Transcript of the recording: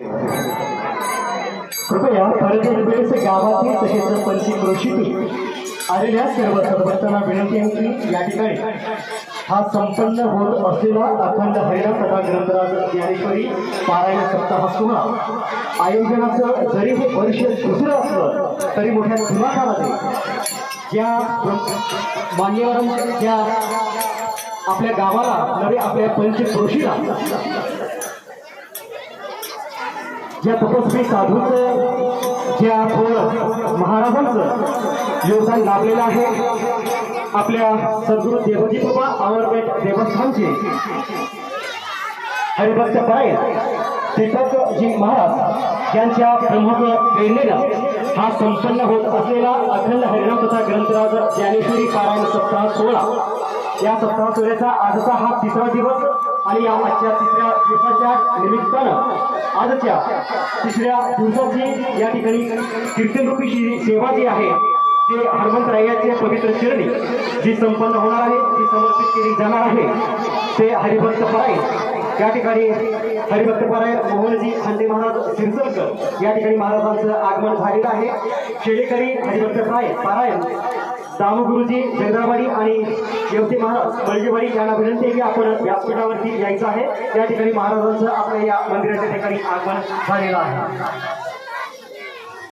कृपया खरेदीस गावातील तसेच पंचित कृषीतील आलेल्या सर्व सदस्यांना विनंती आहे की या ठिकाणी हा संपन्न होत असलेला अखंड हरिनाम कथा ग्रंथराज ज्ञानेश्वरी पारायण सप्ताह सोहळा आयोजनाचं जरी हे वर्ष दुसरं असलं तरी मोठ्या दिमाखामध्ये ज्या मान्यवरांच्या ज्या आपल्या गावाला नव्हे आपल्या पंचित कृषीला ज्या तपस्वी साधूचं ज्या थोर महाराजांचं योगदान लाभलेलं आहे आपल्या सद्गुरू देवजी बाबा अमरपेठ देवस्थानचे हरिभक्त पाय दीपकजी महाराज यांच्या प्रमुख प्रेरणेनं हा संपन्न होत असलेला अखंड हरिनाम कथा ग्रंथराज ज्ञानेश्वरी पारायण सप्ताह सोहळा या सप्ताह सोहळ्याचा आजचा हा तिसरा दिवस आणि या आजच्या तिसऱ्या दिवसाच्या निमित्तानं आजच्या तिसऱ्या दिवसाची या ठिकाणी कीर्तनरूपी सेवा जी आहे ते हनुमंतरायाच्या पवित्र चरणी जी संपन्न होणार आहे जी समर्पित केली जाणार आहे ते हरिभक्त पारायण या ठिकाणी हरिभक्त पारायण मोहनजी खांडे महाराज सिरसलकर या ठिकाणी महाराजांचं आगमन झालेलं आहे। शेडेकरी हरिभक्त पारायण दामोगुरुजी जगदावाडी आणि येवते महाराज मळगेवाडी यांना विनंती आहे की आपण व्यासपीठावरती यायचं आहे। या ठिकाणी महाराजांचं आपल्या या मंदिराच्या ठिकाणी आगमन झालेलं आहे।